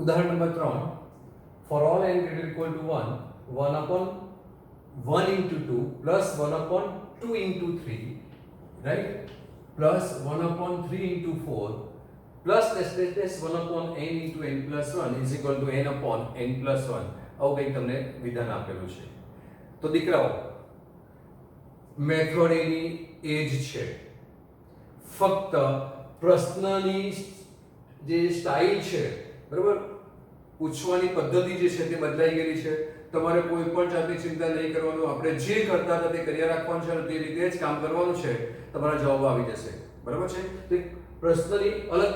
ઉદાહરણ number 3 for all n greater equal to 1 1 upon 1 into 2 plus 1 upon 2 into 3 right plus 1 upon 3 into 4 plus dash 1 upon n into n plus 1 is equal to n upon n plus 1 આવું કંઈક તમને વિધાન આપેલું છે. તો દીકરાઓ method એની એ જ છે, ફક્ત પ્રશ્નની જે સ્ટાઇલ છે બરાબર, પૂછવાની પદ્ધતિ જે છે તે બદલાઈ ગયેલી છે. તમારે કોઈ પણ જાતની ચિંતા નહીં કરવાનું, આપણે જે કરતા હતા તે કર્યા રાખવાનું છે અને તે રીતે જ કામ કરવાનું છે, તમારા જવાબ આવી જશે. બરાબર છે? તો પ્રશ્નની અલગ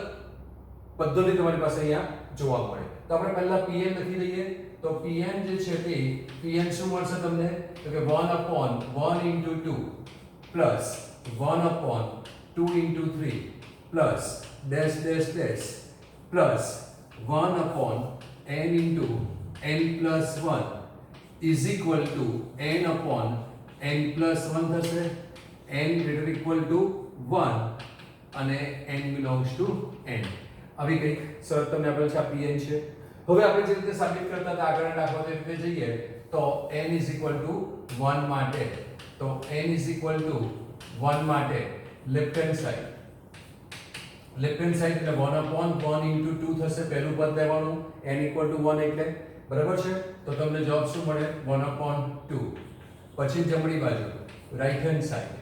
પદ્ધતિ તમારી પાસે અહીંયા જોવા મળે. તો આપણે પહેલા pn લખી દઈએ. તો pn જે છે તે pn શું મળશે તમને? તો કે 1 upon 1 into 2 plus 1 upon 2 into 3 plus dash dash dash plus 1 upon n into n plus 1 is equal to n upon n plus 1 થશે. n greater equal to 1 અને n belongs to n. આવી કંઈક શરત તમને આપેલ છે, આ pn છે. હવે આપણે જે રીતે સાબિત કરતા હતા આગળના દાખલા તે રીતે જઈએ તો n is equal to 1 માટે, તો n is equal to 1 માટે લેફ્ટ હેન્ડ સાઈડ એટલે 1 upon 1 into 2 થશે. પહેલું પદ લેવાનું, n equal to 1 એટલે બરાબર છે. તો તમને જવાબ શું મળે? 1 upon 2. પછી જમણી બાજુ રાઈટ હેન્ડ સાઈડ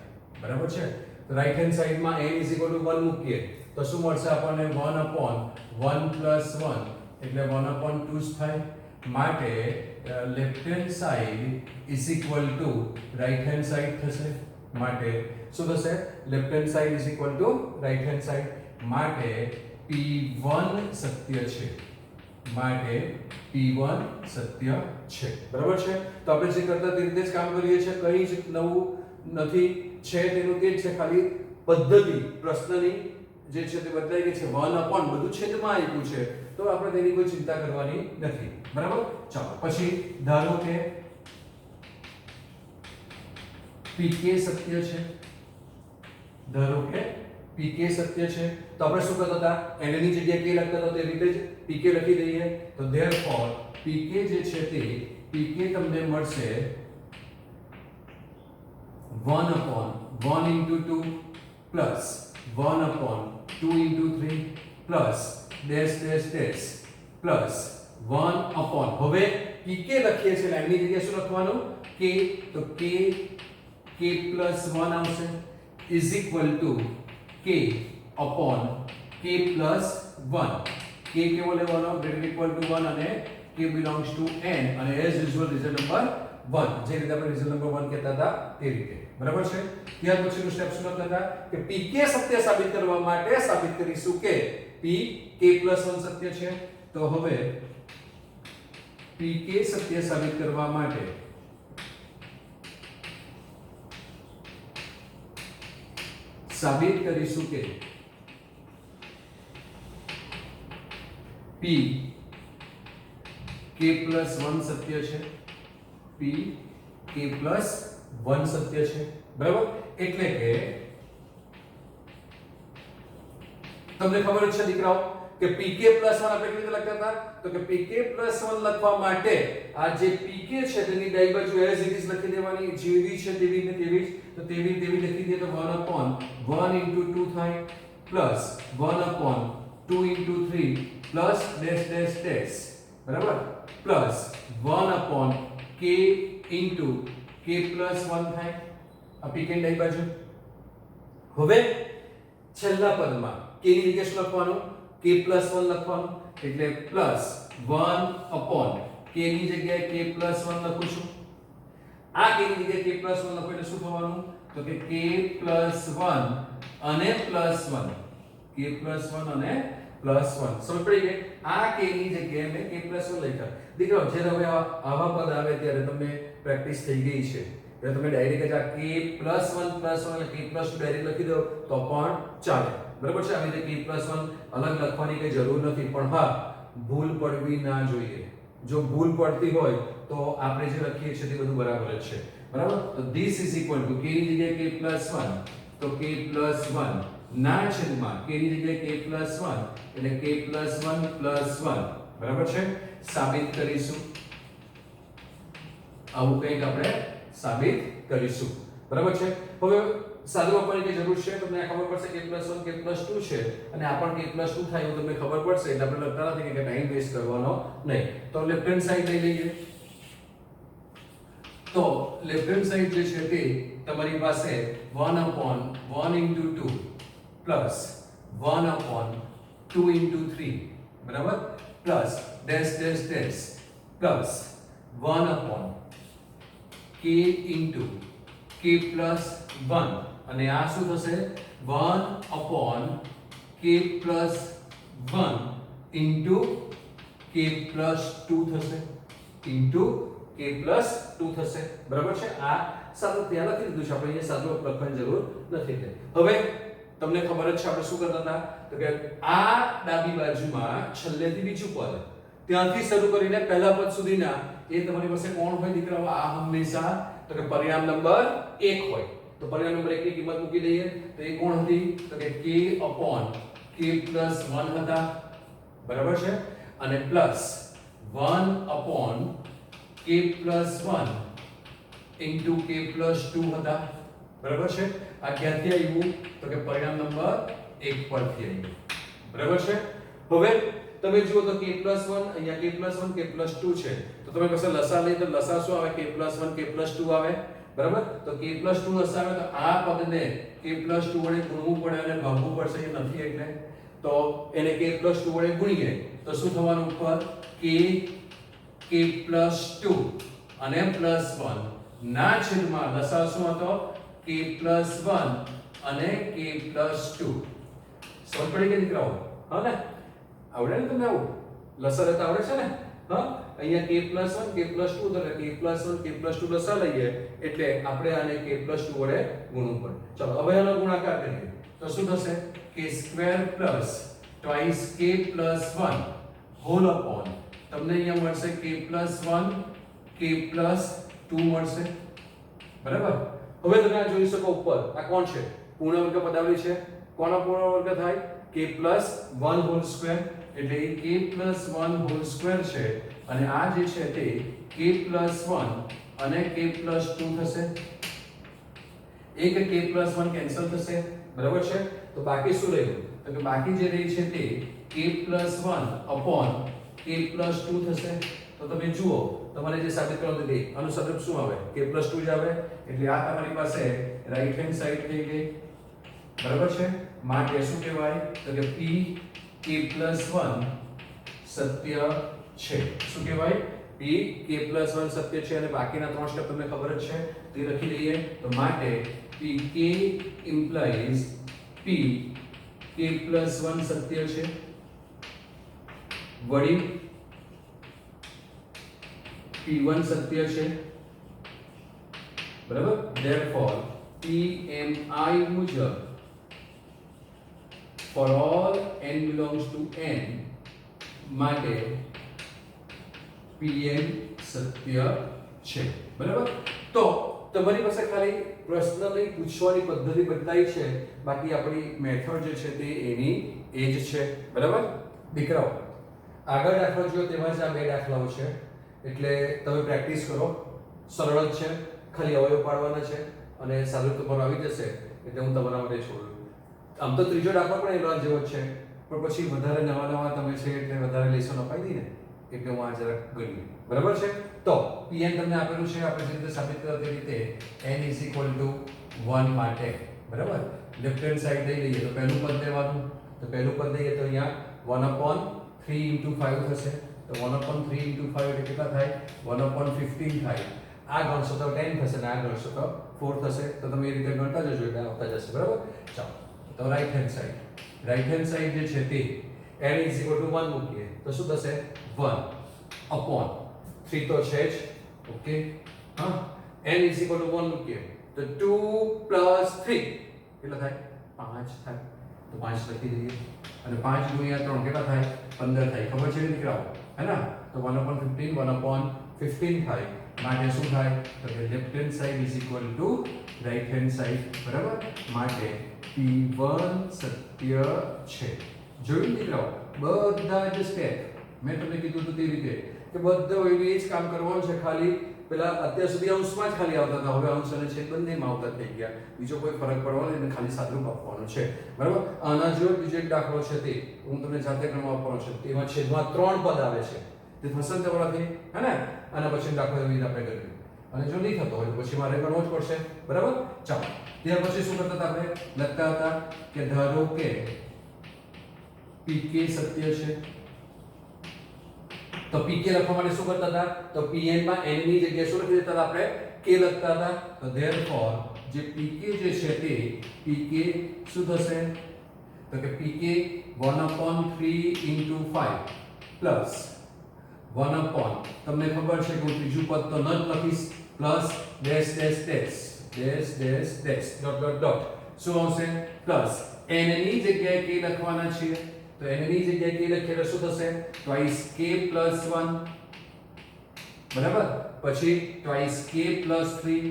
બરાબર છે. તો રાઈટ હેન્ડ સાઈડમાં n is equal to 1 મૂકીએ તો શું મળશે આપણને? 1 upon 1 plus 1 એટલે 1 upon 2 જ થાય. માટે left hand side is equal to right hand side થશે. માટે શું થશે? Left hand side is equal to right hand side. માટે p1 સત્ય છે. માટે p1 સત્ય છે. બરાબર છે? તો આપણે જે કરતા તે રીતે જ કામ કરીએ છીએ, કંઈ જ નવું નથી છે, તેનું તે જ છે, ખાલી પદ્ધતિ પ્રશ્નની જે છે તે બદલાઈ ગઈ છે. 1 upon બધું છેદમાં આપ્યું છે, તો આપણે તેની કોઈ ચિંતા કરવાની નથી. બરાબર? ચાલો પછી ધારો કે pk સત્ય છે. ધારો કે pk સત્ય છે તો આપણે શું કરતા હતા? n ની જગ્યાએ k લખતા હતા, તે રીતે જ pk લખી દઈએ. તો therefore pk જે છે તે pk તમને મળશે 1 upon 1 into 2 plus 1 upon 2 into 3 plus dash dash dash plus 1 upon, હવે pk લખીએ છીએ લાઈનની જગ્યાએ શું લખવાનું? k. તો k plus 1 આવશે is equal to k upon k plus 1. k કેવો લેવાનો? greater equal to 1 અને k belongs to n અને as usual રિઝલ્ટ નંબર 1, જે રીતે આપણે રિઝલ્ટ નંબર 1 કહેતા હતા તે રીતે. બરાબર છે? ત્યાર પછીનું સ્ટેપ શું લખતા હતા કે pk સત્ય સાબિત કરવા માટે સાબિત કરીશું કે pk plus 1 સત્ય છે. તો હવે pk સત્ય સાબિત કરવા માટે સાબિત કરીશું કે p k plus 1 સત્ય છે. p k plus 1 સત્ય છે. બરાબર? એટલે કે તમને ખબર છે દીકરાઓ કે pk plus 1 આપણે કેવી રીતે લખતા હતા? તો કે pk plus 1 લખવા માટે આ જે pk છે તેની ડાબી બાજુ as it is લખી દેવાની, જેવી છે તેવી ને તેવી જ. તો તેવી લખી દે તો 1 upon 1 into 2 થાય plus 1 upon 2 into 3 plus dash dash dash બરાબર plus 1 upon k into k plus 1 થાય. આ pk ની ડાબી બાજુ. હવે છેલ્લા પદમાં k ની જગ્યાએ શું લખવાનું? k plus 1 લખવાનું, એટલે plus 1 upon k ની જગ્યાએ k plus 1 લખું છું. આ k ની જગ્યાએ k plus 1 લખો એટલે શું થવાનું? તો કે k plus 1 અને plus 1. k plus 1 અને plus 1. સમજ પડી ગઈ? આ k ની જગ્યાએ મેં k plus 1 લખ્યા. દીકરાઓ જ્યારે હવે આવા પદ આવે ત્યારે તમને પ્રેક્ટિસ થઈ ગઈ છે, એટલે તમે ડાયરેક્ટ આ k plus 1 plus 1 એટલે k plus 2 ડાયરેક્ટ લખી દો તો પણ ચાલે. બરાબર છે? આવી રીતે k plus 1 અલગ લખવાની કઈ જરૂર નથી, પણ હા ભૂલ પડવી ના જોઈએ. જો ભૂલ પડતી હોય તો આપણે જે લખીએ છીએ તે બધું બરાબર જ છે. બરાબર? તો this is equal to k ની જગ્યાએ k plus 1 તો k plus 1 ના છેદમાં k ની જગ્યાએ k plus 1 એટલે k plus 1 plus 1 બરાબર છે, સાબિત કરીશું. આવું કંઈક આપણે સાબિત કરીશું. બરાબર છે. હવે સાદું આપવાની કઈ જરૂર છે? તમને ખબર પડશે કે k+1 k+2 છે અને આ પણ k+2 થાય એવું તમને ખબર પડશે એટલે આપણે લખતા નથી કે ટાઈમ વેસ્ટ કરવાનો નહીં. તો લેફ્ટ હેન્ડ સાઈડ લઈ લઈએ. તો લેફ્ટ હેન્ડ સાઈડ જે છે તે તમારી પાસે 1/1 * 2 પ્લસ 1/2 * 3 બરાબર plus dash dash dash plus 1/k * k+1 અને આ શું થશે 1/k+1 * k+2 થશે k+2 થશે. બરાબર છે. આ સાદું ત્યાં લખી દીધું છે, આપણે અહીંયા સાદું લખવાની જરૂર નથી. હવે તમને ખબર જ છે આપણે શું કરતા હતા તો કે આ ડાબી બાજુમાં છેલ્લેથી બીજું પદ ત્યાંથી શરૂ કરીને પહેલા પદ સુધીના એ તમારી પાસે કોણ હોય દીકરાઓ? આ હંમેશા તો કે પરિણામ નંબર 1 હોય. તો પરિણામ નંબર 1 ની કિંમત મૂકી દઈએ તો એ કોણ હતી તો કે k/k+1 હતા. બરાબર છે. અને પ્લસ 1/k+1 * k+2 હતા. બરાબર છે. આ ક્યાંથી આવ્યું તો કે પરિણામ નંબર 1 પરથી આવ્યું. બરાબર છે. હવે તમે જુઓ તો k+1 અહીંયા k+1 k+2 છે તો તમે પાસે લસા લઈ તો લસા શું આવે k+1 k+2 આવે. બરાબર. તો k+2 લસા આવે તો આ પદને k+2 વડે ગુણવું પડે અને ભાગવું પડશે. એ નથી એટલે તો એને k+2 વડે ગુણીએ તો શું થવાનું ઉપર k+2 અને +1 ના છેદમાં લસા શું હતો k+1 અને k+2. સમજ પડી ગઈ દીકરાઓ? હા ને? આવડે ને તમને? આવું લસા લેતા આવડે છે ને? હા. અહીંયા k+1 k+2 તો k+1 k+2 લસા લઈએ એટલે આપણે આને k+2 વડે ગુણવું પડે. ચલો હવે આનો ગુણાકાર કરીએ તો શું થશે k² + 2k+1 હોલ અપોન તમને અહીંયા મળશે k+1 k+2 મળશે. બરાબર. હવે તમે આ જોઈ શકો ઉપર આ કોણ છે? પૂર્ણ વર્ગ પદાવલી છે. કોનો પૂર્ણ વર્ગ થાય? k+1² એટલે એ k+1² છે અને આ જે છે તે k+1 અને k+2 થશે. એક k+1 કેન્સલ થશે. બરાબર છે. તો બાકી શું રહ્યું તો કે બાકી જે રહી છે તે k+1 / k+2 થશે. તો તમે જુઓ તમારે જે સાબિત કરવાનું તે અનુસદરૂપ શું આવે k+2 જ આવે એટલે આ તમારી પાસે રાઈટ હેન્ડ સાઈડ થઈ ગઈ. બરાબર છે. માટે શું કહેવાય તો કે p k+1 સત્ય છે. શું કહેવાય? p k+1 સત્ય છે અને બાકીના ત્રણ સ્ટેપ તમને ખબર જ છે તે લખી લઈએ. તો માટે pk = p k+1 સત્ય છે. વળી p1 સત્ય છે. બરાબર. therefore pmi મુજબ for all n belongs to n માટે pn સત્ય છે. બરાબર. તો તમારી પાસે ખાલી પ્રશ્નની પૂછવાની પદ્ધતિ બદલાઈ છે, બાકી આપણી મેથડ જે છે તે એની એ જ છે. બરાબર દીકરાઓ? આગળ દાખલો જો તેમાં જ આ બે દાખલાઓ છે એટલે તમે પ્રેક્ટિસ કરો. સરળ જ છે, ખાલી અવયવ પાડવાના છે અને સારું તમારું આવી જશે એટલે હું તમારા માટે છોડું. આમ તો ત્રીજો દાખલો પણ એનો જેવો જ છે પણ પછી વધારે નવા તમે છે એટલે વધારે લેસન અપાઈ દી ને એટલે હું આ જરાક ગણી. બરાબર છે. તો pn તમને આપેલું છે, આપણે જે રીતે સાબિત કર્યા તે રીતે n = 1 માટે. બરાબર. લેફ્ટ હેન્ડ સાઈડ લઈ લઈએ તો પહેલું પદ લેવાનું. તો પહેલું પદ લઈએ તો અહીંયા 1/3 * 5 થશે. તો 1/3 * 5 એટલે કેટલા થાય 1/15 થાય. આ ગણશો તો 10 થશે અને આ ગણશો તો 4 થશે. તો તમે એ રીતે ગણતા જજો એટલે આવતા જશે. બરાબર. ચાલો તો રાઈટ હેન્ડ સાઈડ જે છે તે n = 1 મૂકીએ તો શું થશે 1/3 તો છે જ. ઓકે. હા. n = 1 મૂકીએ તો 2 + 3 કેટલા થાય 5 થાય. તો 5 લખી દઈએ અને 5 * 3 કેટલા થાય 15 થાય. ખબર છે ને દીકરાઓ? है ना? तो 1/15 1/15 થાય. માટે શું થાય તો કે left hand side = right hand side. બરાબર. માટે p1 સત્ય છે. જોયું દીકરાઓ? બધા જ સ્ટેપ મેં તમને કીધું હતું તે રીતે કે બધું એવું એ જ કામ કરવાનું છે, ખાલી પેલા અત્યાર સુધી અંશમાં જ ખાલી આવતા હતા, હવે અંશ અને છેદ બંનેમાં આવતા થઈ ગયા, બીજો કોઈ ફરક પડવાનો નથી, એને ખાલી સાદુરૂપ આપવાનું છે, બરાબર. આના જેવો બીજો એક દાખલો છે, તે હું તમને જાતે ગણવા આપવાનો છે, તેમાં છેદમાં 3 પદ આવે છે, તે થશે ને તમારાથી, હે ને. આના પછી દાખલો એવી રીતે આપણે કરીએ, અને જો નહીં થતો હોય તો પછી મારે ગણવો જ પડશે, બરાબર. ચાલો, ત્યાર પછી શું કરતા હતા આપણે? લખતા હતા કે ધારો કે pk સત્ય છે, તો pk લખવા માટે શું કરતા હતા? તો pn માં n ની જગ્યાએ શું લખી દેતા હતા આપણે? k લખતા હતા. તો therefore જે pk જે છે તે pk શું થશે? તો કે pk 1/3 into 5 plus 1/, તમને ખબર છે કે હું ત્રીજું પદ તો ન જ લખીશ, plus dash dash dash dash dash dash dot dot dot શું આવશે? પ્લસ n ની જગ્યાએ k લખવાના છીએ, તો n ની જગ્યાએ k લખીએ તો શું થશે? twice k plus 1, બરાબર. પછી twice k plus 3,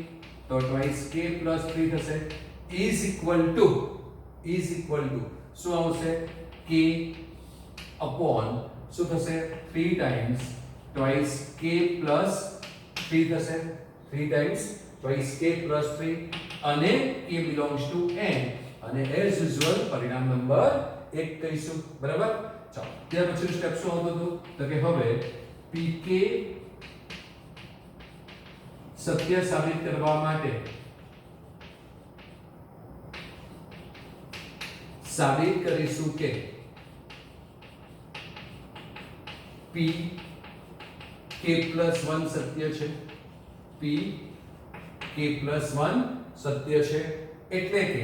તો twice k plus 3 થશે, is equal to શું આવશે? k upon શું થશે? 3 times twice k plus 3 થશે, 3 times twice k plus 3, અને k belongs to n, અને as usual પરિણામ નંબર 1 કહીશું, બરાબર. ચાલો, ત્યાર પછીનું સ્ટેપ શું આવતું હતું? તો કે હવે pk સત્ય સાબિત કરવા માટે સાબિત કરીશું કે p k plus 1 સત્ય છે, p k plus 1 સત્ય છે, એટલે કે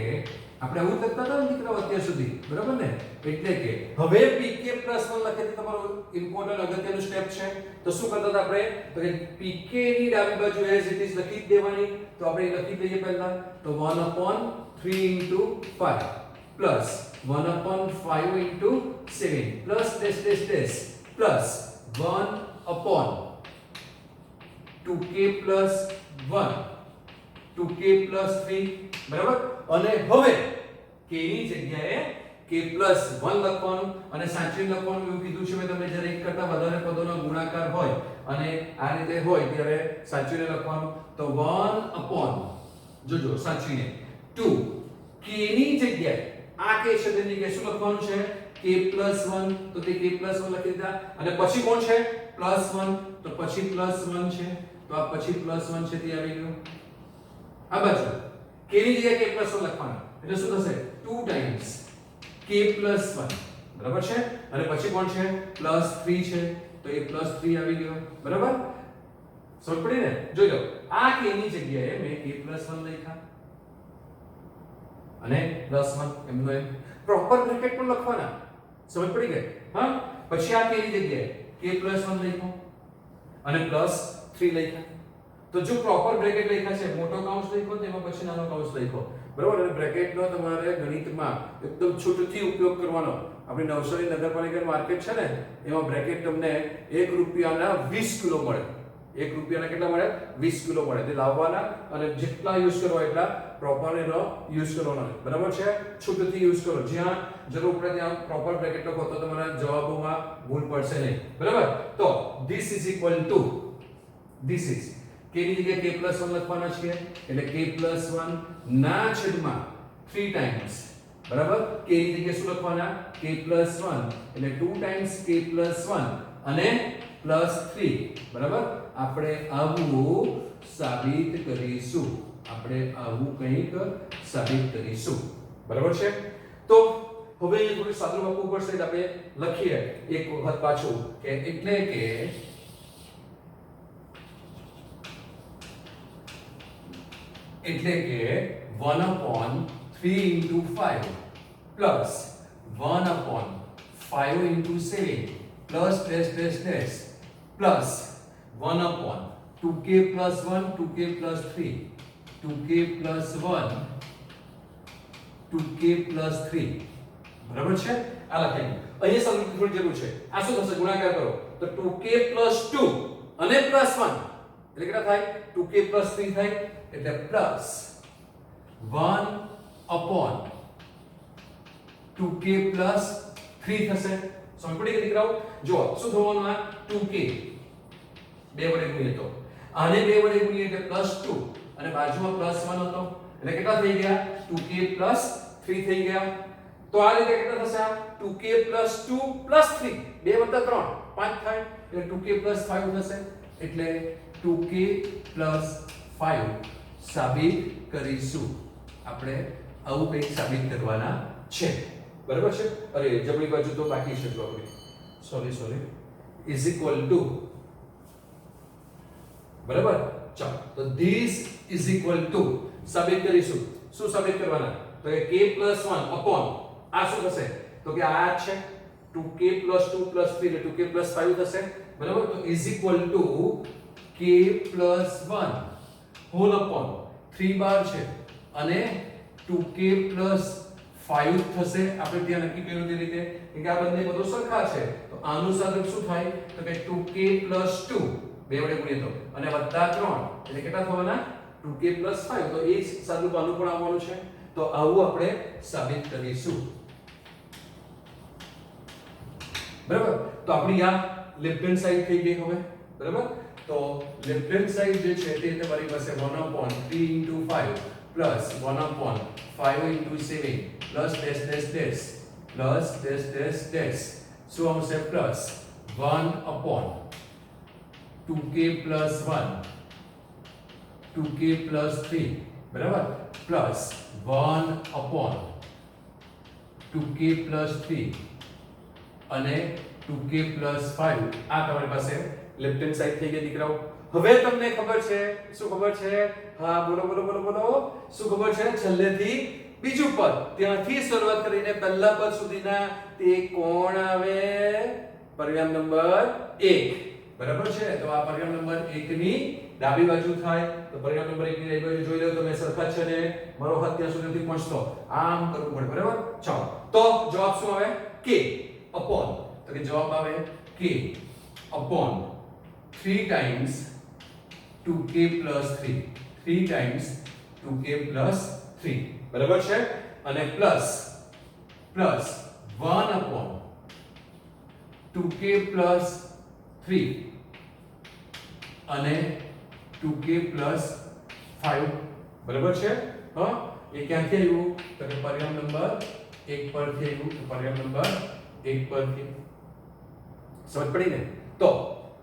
આપણે આવું લખતા હતા ને મિત્રો અત્યાર સુધી, બરાબર ને. એટલે કે હવે pk plus 1 લખે તે તમારું ઇમ્પોર્ટન્ટ અગત્યનું સ્ટેપ છે. તો શું કરતા હતા આપણે? તો કે pk ની ડાબી બાજુ as it is લખી જ દેવાની, તો આપણે લખી દઈએ પહેલા. તો 1/3 into 5 plus 1/5 into 7 plus dash dash dash plus 1/2k plus 1 2k plus 3, બરાબર. અને હવે k ની જગ્યાએ k plus 1 લખવાનું, અને સાચવીને લખવાનું એવું કીધું છે મેં તમને. જ્યારે એક કરતા વધારે પદોનો ગુણાકાર હોય અને આ રીતે હોય ત્યારે સાચવીને લખવાનું. તો 1/, જોજો સાચવીને, 2 k ની જગ્યાએ આ k છે તેની જગ્યાએ શું લખવાનું છે? k plus 1, તો તે k plus 1 લખી દીધા, અને પછી કોણ છે? plus 1, તો પછી plus 1 છે, તો આ પછી plus 1 છે તે આવી ગયું. આ બાજુ k ની જગ્યાએ k plus 1 લખવાનું, એટલે શું થશે? 2 times k plus 1, બરાબર છે, અને પછી કોણ છે? plus 3 છે, તો એ plus 3 આવી ગયો, બરાબર. સમજ પડી ને? જોઈ લો, આ k ની જગ્યાએ મેં k plus 1 લખ્યા અને plus 1 એમનો એમ પ્રોપર બ્રેકેટ પણ લખવાના, સમજ પડી ગઈ? હા. પછી આ k ની જગ્યાએ k plus 1 લખ્યો અને plus 3 લખ્યા. તો જો પ્રોપર બ્રેકેટ લખ્યા છે, મોટો કૌંસ લખ્યો તેમાં પછી નાનો કૌંસ લખ્યો, બરાબર. અને બ્રેકેટનો તમારે ગણિતમાં એકદમ છૂટથી ઉપયોગ કરવાનો. આપણી નવસારી નગરપાલિકા માર્કેટ છે ને, એમાં બ્રેકેટ તમને 1 રૂપિયાના 20 કિલો મળે. 1 રૂપિયાના કેટલા મળે? 20 કિલો મળે. તે લાવવાના અને જેટલા યુઝ કરવા એટલા પ્રોપર એનો યુઝ કરવાનો, બરાબર છે. છૂટથી યુઝ કરો, જ્યાં જરૂર પડે ત્યાં પ્રોપર બ્રેકેટ લખો, તો તમારા જવાબોમાં ભૂલ પડશે નહીં, બરાબર. તો this is equal to this is k ની જગ્યાએ k plus 1 લખવાના છે, એટલે k plus 1 ના છેદમાં 3 times, બરાબર. k ની જગ્યાએ શું લખવાના? k plus 1, એટલે 2 times k plus 1 અને plus 3, બરાબર. આપણે આવું સાબિત કરીશું, આપણે આવું કંઈક સાબિત કરીશું, બરાબર છે. તો હવે એ થોડું સાદું લખવું પડશે, એટલે આપણે લખીએ એક વખત પાછું કે એટલે કે 1/3 into 5 plus 1/5 into 7 plus dash dash dash plus 1/2k plus 1 2k plus 3 2k plus 1 2k plus 3, બરાબર છે. આ લખાઈ અહીંયા સમજવાની થોડી જરૂર છે. આ શું થશે? ગુણાકાર કરો તો 2k plus 2 અને plus 1 એટલે કેટલા થાય? 2k plus 3 થાય, એટલે plus 1/2k plus 3 થશે. સમજ પડી ગઈ દીકરાઓ? જો શું થવાનું આ 2k 2 વડે ગુણીએ તો આને 2 વડે ગુણીએ એટલે +2 અને બાજુમાં +1 હતો એટલે કેટલા થઈ ગયા 2k + 3 થઈ ગયા તો આ રીતે કેટલા થશે આ 2k + 2 + 3 2 + 3 5 થાય એટલે 2k + 5 થશે એટલે 2k + 5 સાબિત કરીશું આપણે આવું કંઈક સાબિત કરવાના છે બરાબર છે અરે જમણી બાજુ તો બાકી છે જો આપણે સોરી ઇઝ ઇક્વલ ટુ બરાબર ચાલો તો ધીસ ઇઝ ઇક્વલ ટુ સાબિત કરીશું શું સાબિત કરવાના તો કે k + 1 અપોન આ શું થશે તો કે આ છે 2k + 2 + 3 એટલે 2k + 5 થશે બરાબર તો is equal to k + 1 whole upon 3 બાર છે અને 2k + 5 થશે આપણે ત્યાં નક્કી કર્યું તે રીતે કે આ બંને પદો સરખા છે તો આનું સાદુરૂપ શું થાય તો કે 2k + 2 બે વડે ગુણીએ તો અને વત્તા 3 એટલે કેટલા થવાના 2k + 5 તો એ જ સાદુરૂપ આનું પણ આવવાનું છે તો આવું આપણે સાબિત કરીશું બરાબર તો આપણી આ લેફ્ટ હેન્ડ સાઈડ થઈ ગઈ હવે બરાબર તો લેફ્ટ હેન્ડ સાઈડ જે છે તે તમારી પાસે 1/3 * 5 plus 1/5 * 7 plus dash dash dash plus dash dash dash શું આવશે plus 1/2k + 1 2k + 3 બરાબર plus 1/2k + 3 અને 2k + 5 આ તમારી પાસે લેફ્ટ હેન્ડ સાઈડ થઈ ગઈ દીકરાઓ હવે તમને ખબર છે શું ખબર છે હા બોલો શું ખબર છે છેલ્લેથી બીજું પદ ત્યાંથી શરૂઆત કરીને પહેલા પદ સુધીના તે કોણ આવે પરિણામ નંબર 1 બરાબર છે તો આ પરિણામ નંબર 1 ની ડાબી બાજુ થાય તો પરિણામ નંબર 1 ની ડાબી બાજુ જોઈ લો તમે સરખા છે ને મારો હાથ ત્યાં સુધી નથી પહોંચતો આમ કરવું પડે બરાબર ચાલો તો જવાબ શું આવે k અપોન તો કે જવાબ આવે k upon 3 times 2k + 3 3 times 2k + 3 બરાબર છે અને પ્લસ 1/2k + 3 અને 2k + 5 બરાબર છે હા એ ક્યાંથી આવ્યું તો કે પરિણામ નંબર 1 પરથી આવ્યું તો પરિણામ નંબર 1 પરથી સમજ પડી ને તો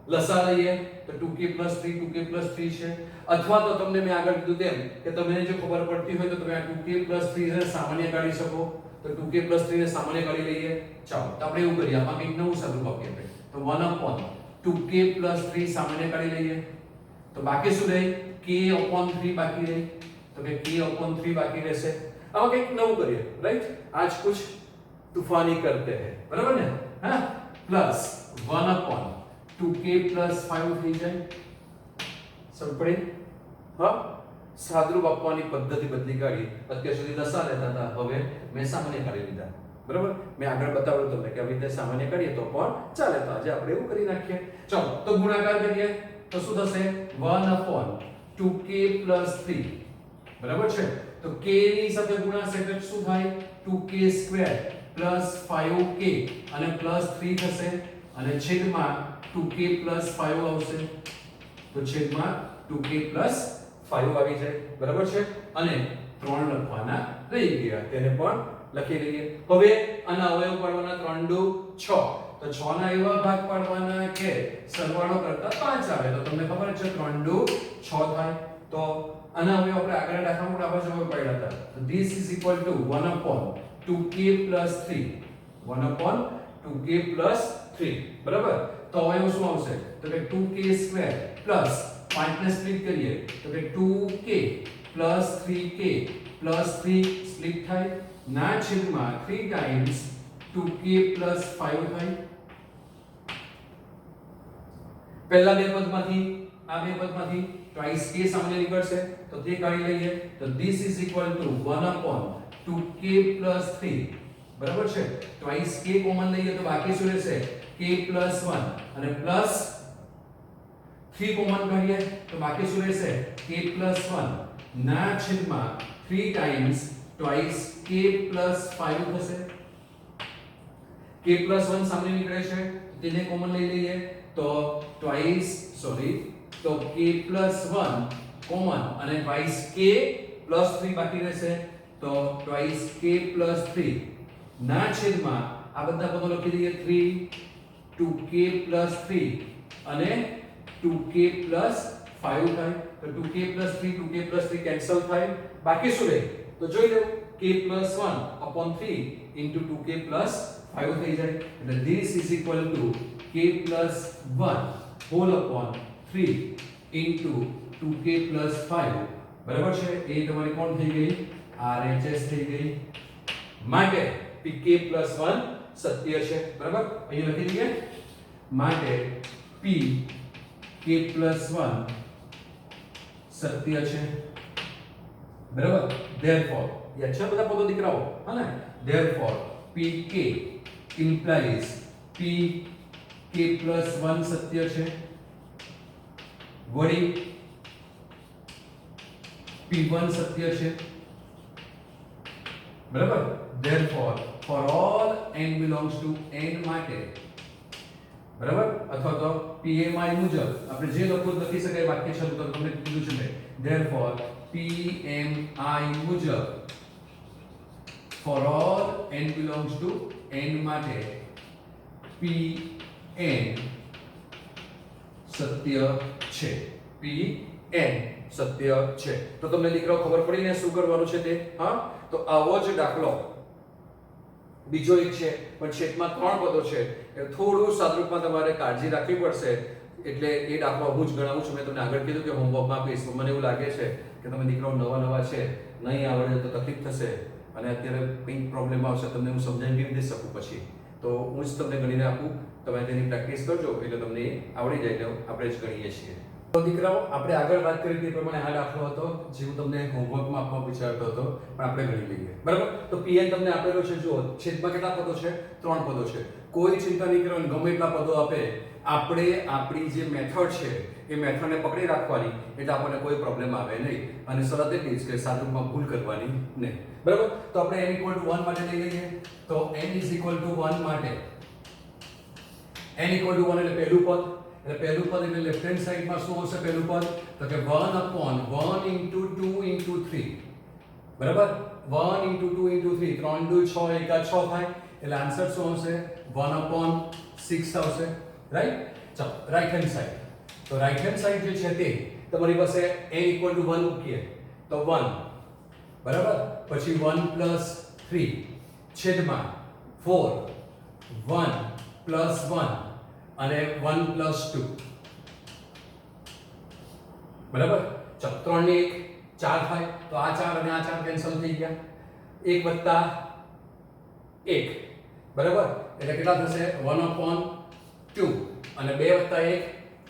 લસા લઈએ તો 2k + 3 2k + 3 છે અથવા તો તમને મેં આગળ કીધું તેમ કે તમને જો ખબર પડતી હોય તો તમે આ 2k + 3 ને સામાન્ય કાઢી શકો તો 2k + 3 ને સામાન્ય કાઢી લઈએ ચાલો તો આપણે એવું કરીએ આમાં કંઈક નવું સાદુરૂપ આપીએ આપણે તો 1/2k + 3 સામાન્ય કાઢી લઈએ તો બાકી શું રહે k/3 બાકી રહે તો કે k/3 બાકી રહેશે આમાં કંઈક નવું કરીએ રાઈટ आज कुछ तूफानी करते हैं बराबर ने हां प्लस 1/2k + 5 થઈ જાય સમજ પડી હા સાદુરૂપ આપવાની પદ્ધતિ બદલી કાઢી અત્યાર સુધી લસા લેતા હતા હવે મેં સામાન્ય કાઢી લીધા બરાબર મેં આગળ બતાવ્યું તમને કે આવી રીતે સામાન્ય કરીએ તો પણ ચાલે તો આજે આપણે એવું કરી નાખીએ ચાલો તો ગુણાકાર કરીએ તો શું થશે 1/2k + 3 બરાબર છે તો k ની સાથે ગુણાશે એટલે શું થાય 2k² + 5k અને +3 થશે અને છેદમાં 2k + 5 આવશે તો છેદમાં 2k + 5 આવી જાય બરાબર છે અને 3 લખવાના રહી ગયા તેને પણ લખી લઈએ હવે આના અવયવ પાડવાના 3 * 6 તો 6 ના એવા ભાગ પાડવાના કે સરવાળો કરતા 5 આવે તો તમને ખબર છે 3 * 6 થાય તો આના અવયવ આપણે આગળ દાખલામાં આવા જ અવયવ પાડ્યા હતા તો this is equal to 1/2k + 3 1/2k + 3 બરાબર તો અવયવ શું આવશે તો કે 2k² + 5 ને સ્પ્લિટ કરીએ તો કે 2k + 3k + 3 સ્પ્લિટ થાય ના છેદમાં 3 times 2k + 5 થાય પહેલા બે પદમાંથી આ બે પદમાંથી twice k સામાન્ય નીકળશે તો તે કાઢી લઈએ તો this is equal to 1/2k + 3 બરાબર છે twice k કોમન લઈએ તો બાકી શું રહેશે k + 1 અને પ્લસ 3 કોમન કાઢીએ તો બાકી શું રહેશે k + 1 ના છેદમાં 3 times twice k + 5 થશે k + 1 સામાન્ય નીકળે છે તેને કોમન લઈ લઈએ તો તો k plus 1 કોમન અને twice k plus 3 બાકી રહેશે તો twice k plus 3 ના છેદમાં આ બધા પદો લખી દઈએ 3 2k plus 3 અને 2k plus 5 થાય તો 2k plus 3 2k plus 3 cancel થાય બાકી શું રહે તો જોઈ લો k plus 1 upon 3 into 2k plus 5 થઈ જાય એટલે this is equal to k plus 1 whole upon 3 into 2k plus 5 બરાબર છે એ તમારી કોણ થઈ ગઈ RHS થઈ ગઈ માટે pk plus 1 સત્ય છે બરાબર અહીં લખી દઈએ માટે p k plus 1 સત્ય છે બરાબર therefore ये अच्छा બધા પદો દીકરાઓ હા ને therefore pk implies p k plus 1 સત્ય છે વળી p1 સત્ય છે બરાબર therefore for all n belongs to n માટે બરાબર અથવા તો PMI મુજબ આપણે જે લખી શકાય વાક્ય શરૂ તો તમને કીધું છે therefore PMI મુજબ for all n belongs to n માટે Pn સત્ય છે Pn સત્ય છે તો તમને દીકરાઓ ખબર પડી ને શું કરવાનું છે તે હા તો આવો જ દાખલો બીજો એક છે પણ છેદમાં 3 પદો છે એ થોડું સાદરૂપમાં તમારે કાળજી રાખવી પડશે એટલે એ દાખલો હું જ ગણાવું છું મેં તમને આગળ કીધું કે હોમવર્કમાં આપીશ મને એવું લાગે છે કે તમે દીકરાઓ નવા છે નહીં આવડે તો તકલીફ થશે અને અત્યારે કંઈક પ્રોબ્લેમ આવશે તમને હું સમજાવી કેવી રીતે શકું પછી તો હું જ તમને ગણીને આપું તમે તેની પ્રેક્ટિસ કરજો એટલે તમને આવડી જાય એટલે આપણે જ ગણીએ છીએ તો દીકરાઓ આપણે આગળ વાત કરી તે પ્રમાણે આ દાખલો હતો જે હું તમને હોમવર્કમાં આપવા વિચારતો હતો પણ આપણે ગણી લઈએ બરાબર તો pn તમને આપેલો છે જુઓ છેદમાં કેટલા પદો છે 3 પદો છે કોઈ ચિંતા નહીં કરવાની ગમે એટલા પદો આપે આપણે આપણી જે મેથડ છે એ મેથડને પકડી રાખવાની એટલે આપણને કોઈ પ્રોબ્લેમ આવે નહીં અને શરત એટલી જ કે સાદુરૂપમાં ભૂલ કરવાની નહીં બરાબર તો આપણે n = 1 માટે લઈ લઈએ તો n = 1 માટે n = 1 એટલે પહેલું પદ એટલે પહેલું પદ એટલે લેફ્ટ હેન્ડ સાઈડમાં શું હશે પહેલું પદ તો કે 1/1 into 2 into 3 બરાબર 1 into 2 into 3 3 2 6 1 6 થાય એટલે આન્સર શું હશે 1/6 આવશે રાઈટ ચાલો રાઈટ હેન્ડ સાઈડ તો રાઈટ હેન્ડ સાઈડ જે છે તે તમારી પાસે n = 1 મૂકીએ તો 1 બરાબર પછી 1 + 3 છેદમાં 4 1 + 1 અને 1 + 2 બરાબર ચાલો 3 ને 1 4 થાય તો આ 4 અને આ 4 કેન્સલ થઈ ગયા 1 + 1 બરાબર એટલે કેટલા થશે 1/2 અને 2 + 1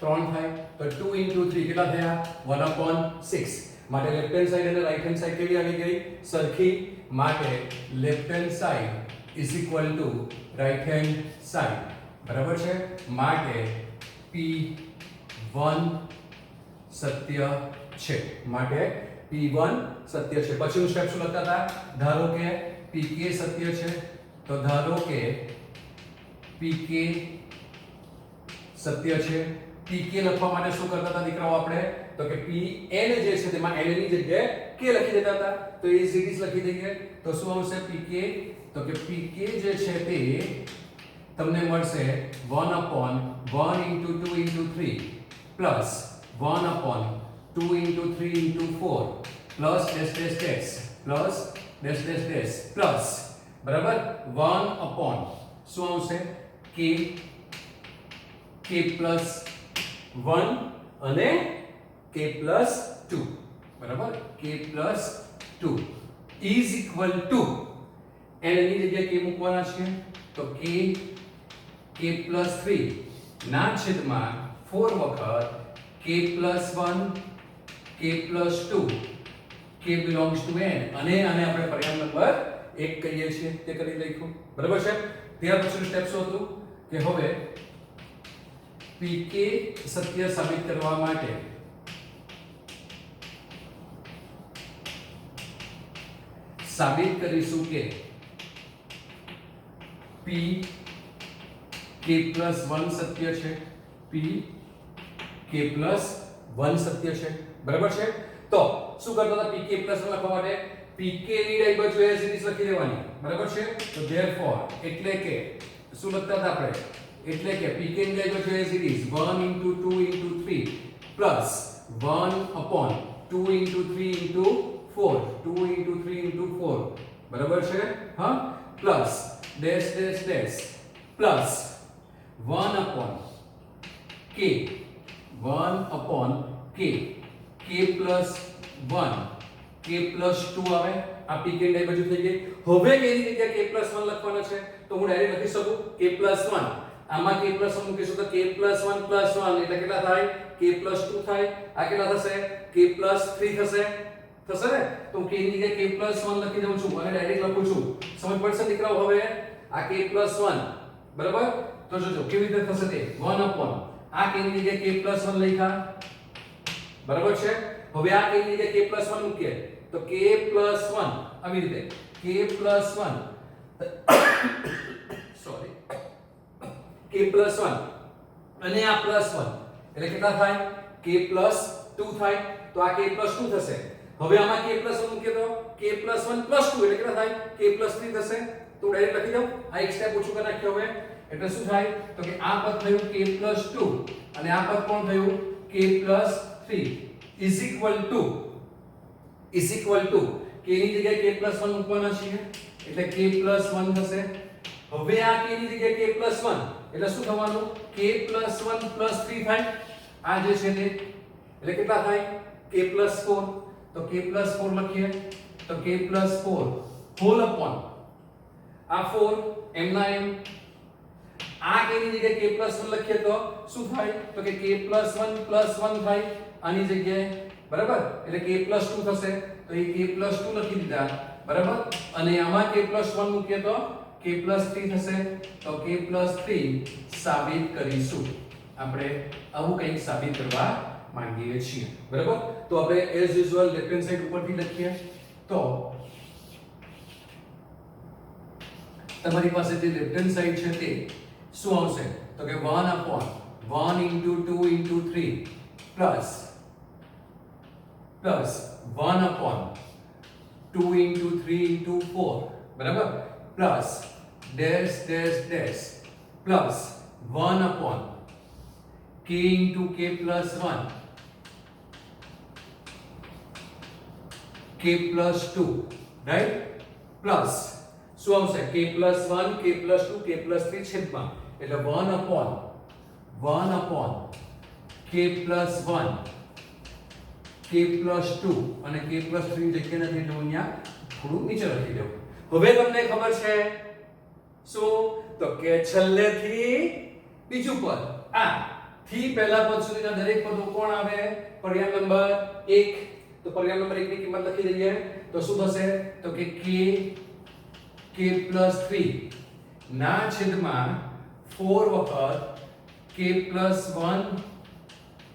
3 થાય તો 2 into 3 કેટલા થયા 1/6 માટે લેફ્ટ હેન્ડ સાઈડ અને રાઈટ હેન્ડ સાઈડ કેવી આવી ગઈ સરખી માટે left hand side is equal two right hand side બરાબર છે માટે P1 સત્ય છે માટે P1 સત્ય છે પછીનું સ્ટેપ શું લખતા હતા ધારો કે PK સત્ય છે તો ધારો કે PK સત્ય છે PK લખવા માટે શું કરતા હતા દીકરાઓ આપણે તો કે Pn જે છે તેમાં n ની જગ્યાએ k લખી દેતા હતા તો એ સીરીઝ લખી દઈએ તો શું આવશે PK તો કે PK જે છે તે તમને મળશે 1/1 into 2 into 3 plus 1/2 into 3 into 4 plus dash dash dash plus dash dash dash plus બરાબર 1/, શું આવશે k plus 1 અને k plus 2 બરાબર k plus 2 is equal to n ની જગ્યાએ k મૂકવાના છે તો k plus 3 ના છેદમાં 4 વખત k plus 1 k plus 2 k belongs to n અને આને આપણે પરિણામ નંબર 1 કહીએ છીએ તે કરી લઈશું બરાબર છે ત્યાર પછીનું સ્ટેપ શું હતું કે હવે pk સત્ય સાબિત કરવા માટે સાબિત કરીશું કે p k plus 1 સત્ય છે, p k plus 1 સત્ય છે, બરાબર છે. તો શું કરતા હતા pk plus 1 લખવા માટે pk ની ડાઈ બાજુ એઝ ઇટ ઇઝ લખી દેવાની, બરાબર છે. તો therefore એટલે કે શું લખતા હતા આપણે, એટલે કે pk ની ડાઈ બાજુ as it is 1 into 2 into 3 plus 1 upon 2 into 3 into 4, 2 into 3 into 4, બરાબર છે. હા, plus dash dash dash plus 1 upon k, 1 upon k, k plus 1, k plus 2 આવે. આ pk ની ડાઈ બાજુ થઈ ગઈ. હવે કેની જગ્યાએ k plus 1 લખવાનો છે તો હું ડાયરેક્ટ લખી શકું k plus 1. આમાં k plus 1 મૂકીશું તો k plus 1 plus 1 એટલે કેટલા થાય, k plus 2 થાય. આ કેટલા થશે, k plus 3 થશે, થશે ને. તો હું k ની જગ્યાએ k plus 1 લખી દઉં છું અને ડાયરેક્ટ લખું છું. સમજ પડશે દીકરાઓ? હવે આ k plus 1, બરાબર. તો જોજો કેવી રીતે થશે તે 1 upon આ k ની જગ્યાએ k plus 1 લખ્યા, બરાબર છે. હવે આ k ની જગ્યાએ k plus 1 મૂકીએ તો k plus 1 આવી રીતે k plus 1 sorry k plus 1 અને આ plus 1 એટલે કેટલા થાય, k plus 2 થાય. તો આ k plus 2 થશે. હવે આમાં k plus 1 મૂકીએ તો k plus 1 plus 2 એટલે કેટલા થાય, k plus 3 થશે. તો ડાયરેક્ટ લખી દઉં. આ એક સ્ટેપ ઓછું કરી નાખ્યો. હવે એટલે શું થાય તો કે આ પદ થયું k plus 2 અને આ પદ કોણ થયું, k plus 3 is equal to k ની જગ્યાએ k plus 1 મૂકવાના છીએ એટલે k plus 1 થશે. હવે આ k ની જગ્યાએ k plus 1 એટલે શું થવાનું, k plus 1 plus 3 થાય. આ જે છે તે એટલે કેટલા થાય, k plus 4. તો k plus 4 લખીએ તો k plus 4 whole upon આ 4 m ના m. આ k ની જગ્યાએ k plus 1 લખીએ તો શું થાય તો કે k plus 1 plus 1 થાય આની જગ્યાએ, બરાબર. એટલે k plus 2 થશે. તો એ k plus 2 લખી દીધા, બરાબર. અને આમાં k plus 1 મૂકીએ તો k plus 3 થશે. તો k plus 3 સાબિત કરીશું. આપણે આવું કંઈક સાબિત કરવા માંગીએ છીએ, બરાબર. તો આપણે as usual left hand side ઉપરથી લખીએ તો તમારી પાસે જે લેફ્ટ હેન્ડ સાઈડ છે તે શું આવશે તો કે 1 upon 1 into 2 into 3 plus 1 upon 2 into 3 into 4, બરાબર, plus dash dash dash plus 1 upon k into k plus 1, k plus 2, right, plus શું આવશે k plus 1 k plus 2 k plus 3 છેદમાં એટલે 1 upon k plus 1 k plus 2 અને k plus 3 જગ્યા નથી એટલે અહીંયા થોડું નીચે લખી દઉં. હવે તમને ખબર છે શું તો કે છેલ્લેથી બીજું પદ આ થી પહેલા પદ સુધીના દરેક પદો કોણ આવે, પર્યાય નંબર 1. તો પર્યાય નંબર 1 ની કિંમત લખી દઈએ તો શું થશે તો કે k plus 3 ના છેદમાં 4 વખત k plus 1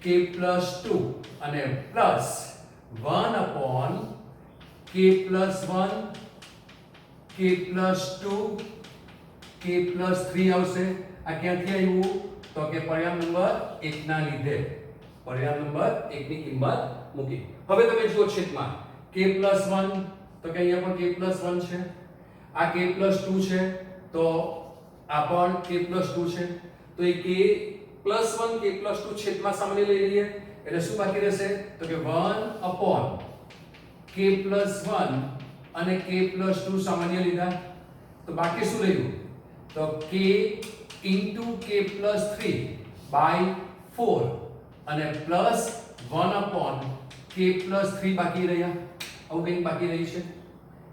k plus 2 અને plus 1 upon k plus 1 k plus 2 k plus 3 આવશે. આ ક્યાંથી આવ્યું તો કે પર્યાય નંબર 1 ના લીધે પર્યાય નંબર 1 ની કિંમત મૂકી. હવે તમે જુઓ છેદમાં k plus 1 તો કે અહીંયા પણ k plus 1 છે, આ k plus 2 છે તો આ પણ k plus 2 છે. તો એ k plus 1 k plus 2 છેદમાં સામાન્ય લઈ લઈએ એટલે શું બાકી રહેશે તો કે 1 upon k plus 1 અને k plus 2 સામાન્ય લીધા તો બાકી શું રહ્યું તો k into k plus 3 by 4 અને plus 1 upon k plus 3 બાકી રહ્યા. આવું કંઈક બાકી રહી છે.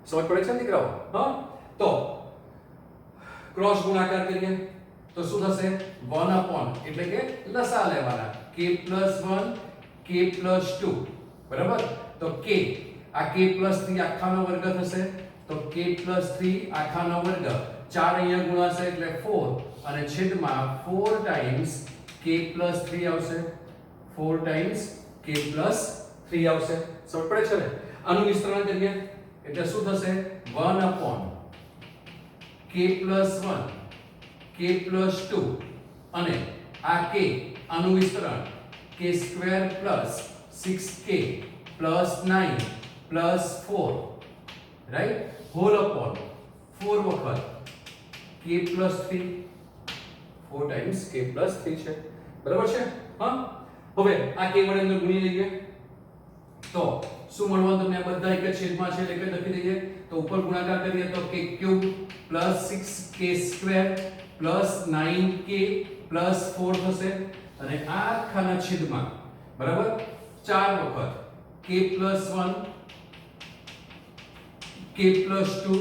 સમજ પડે છે દીકરાઓ? હા, તો ક્રોસ ગુણાકાર કરીએ તો શું થશે 1 upon એટલે કે લસા લેવાના k plus 1 k plus 2, બરાબર. તો k આ k plus 3 આખાનો વર્ગ થશે તો k plus 3 આખાનો વર્ગ 4 અહીંયા ગુણાશે એટલે 4 અને છેદમાં 4 times k plus 3 આવશે, 4 times k plus 3 આવશે. સમજ પડે છે ને? આનું વિસ્તરણ કરીએ એટલે શું થશે 1 upon k plus 1 k k + 2 અને આ k આનું વિસ્તરણ k² + 6k + 9 + 4 right hall upon 4 વખત k + 3 4 ટાઈમ્સ k + 3 છે બરાબર છે હા હવે આ k વડે અંદર ગુણી લઈએ તો શું મળવાનું તમને આ બધા એક જ છેદમાં છે એટલે લખી દઈએ તો ઉપર ગુણાકાર કરીએ તો k³ + 6k² + 9k + 4 થશે અને આ આખાના છેદમાં બરાબર 4 વખત k + 1 k + 2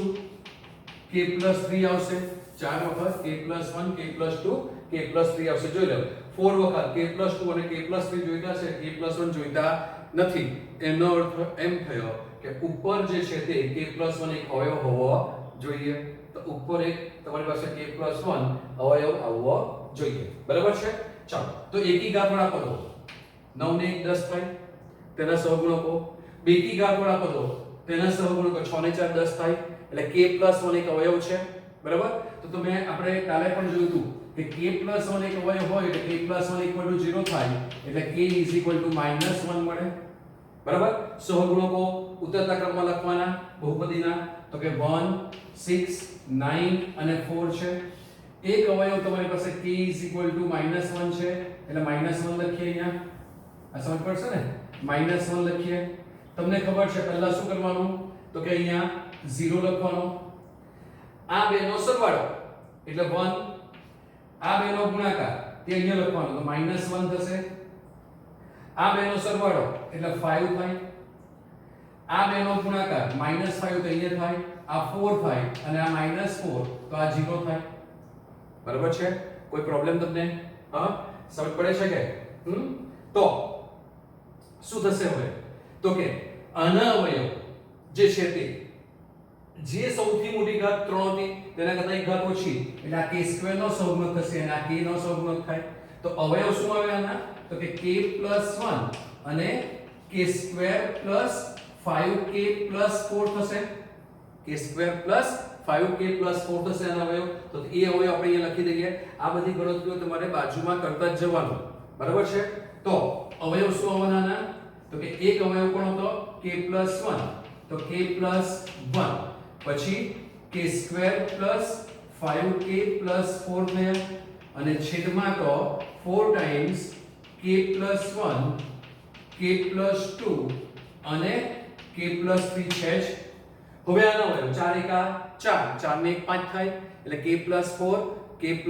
k + 3 આવશે 4 વખત k + 1 k + 2 k + 3 આવશે જોઈ લો 4 વખત k + 2 અને k + 3 જોઈતા છે k + 1 જોઈતા નથી એનો અર્થ એમ થયો કે ઉપર જે છે તે k + 1 એક અવયવ હોવો જોઈએ તો ઉપર એક તમારી પાસે k + 1 અવયવ આવવો જોઈએ બરાબર છે ચાલો તો એકી ઘાત વાળા પદો 9 ને 1 10 થાય તેના સહગુણકો બેકી ઘાત વાળા પદો તેના સહગુણકો 6 ને 4 10 થાય એટલે k + 1 એક અવયવ છે બરાબર તો તમે આપણે કાલે પણ જોયું હતું કે k + 1 એક અવયવ હોય એટલે k + 1 = 0 થાય એટલે k = -1 મળે બરાબર સહગુણકો ઉતરતા ક્રમમાં લખવાના બહુપદીના તો કે 1 6 9 અને 4 છે એક અવયવ તમારી પાસે k -1 છે એટલે -1 લખીએ અહીંયા આ સમજ પડશે ને -1 લખીએ તમને ખબર છે પહેલા શું કરવાનું તો કે અહીંયા 0 લખવાનો આ બેનો સરવાળો એટલે 1 આ બેનો ગુણાકાર તે અહીંયા લખવાનો તો -1 થશે આ બેનો સરવાળો એટલે 5 થાય આ બેનો ગુણાકાર -5 તો અહીંયા થાય આ 4 થાય અને આ -4 તો આ 0 થાય બરાબર છે કોઈ પ્રોબ્લેમ તમને હા સમજ પડે છે કે તો શું થશે હવે તો કે આના અવયવ જે છે તે જે સૌથી મોટી ઘાત 3 હતી તેના કરતા એક ઘાત ઓછી એટલે આ k² નો સહગુણક થશે અને આ k નો સહગુણક થાય તો અવયવ શું આવે આના તો કે k + 1 અને k² + 5k + 4 થશે k² + 5k + 4 થશે આના અવયવ તો એ અવયવ આપણે અહીંયા લખી દઈએ આ બધી ગણતરીઓ તમારે બાજુમાં કરતા જ જવાનું બરાબર છે તો અવયવ શું આવવાના તો કે એક અવયવ કોણ હતો k + 1 તો k + 1 પછી k² + 5k + 4 થયા અને છેદમાં તો 4 ટાઈમ્સ k + 1 k + 2 અને k + 3 છે જ હવે આનો અવયવ 4 એકા 4 4 ને 1 5 થાય એટલે k + 4 k +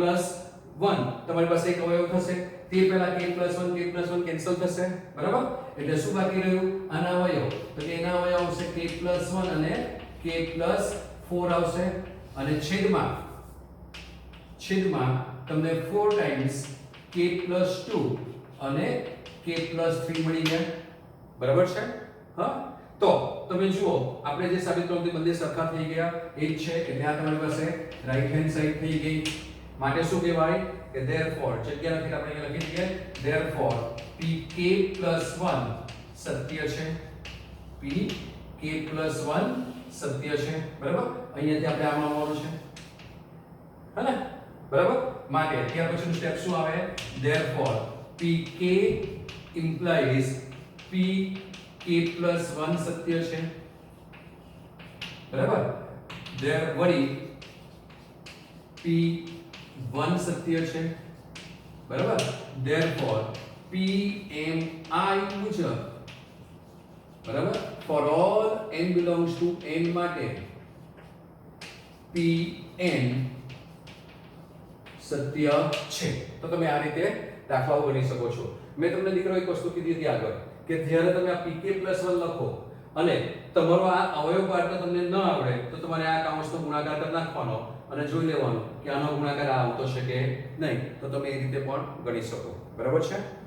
1 તમારી પાસે એક અવયવ થશે તે પહેલા k + 1 કેન્સલ થશે બરાબર એટલે શું બાકી રહ્યું આના અવયવ તો કે એના અવયવ આવશે k + 1 અને k + 4 આવશે અને છેદમાં તમને 4 ટાઈમ્સ k + 2 અને k + 3 મળી ગયા બરાબર છે હા તો તમે જુઓ આપણે જે સાબિત કર્યું તે બંને સરખા થઈ ગયા એક છે એટલે આ તમારી પાસે રાઈટ હેન્ડ સાઈડ થઈ ગઈ માટે શું કહેવાય કે therefore જગ્યા નથી આપણે અહીંયા લખી દઈએ therefore pk + 1 સત્ય છે pk + 1 સત્ય છે બરાબર અહીંયાથી આપણે આમાં આવવાનું છે હે ને બરાબર માટે ત્યાર પછીનું સ્ટેપ શું આવે therefore pk implies pk + 1 સત્ય છે બરાબર there વળી p1 સત્ય છે બરાબર therefore pmi મુજબ બરાબર for all n belongs to n માટે pn સત્ય છે તો તમે આ રીતે દાખલાઓ ગણી શકો છો મેં તમને દીકરો એક વસ્તુ કીધી હતી આગળ કે જ્યારે તમે આ pk + 1 લખો અને તમારો આ અવયવ કાઢતા તમને ન આવડે તો તમારે આ કાઉન્સનો ગુણાકાર કરી નાખવાનો અને જોઈ લેવાનું કે આનો ગુણાકાર આવતો છે કે નહીં તો તમે એ રીતે પણ ગણી શકો બરાબર છે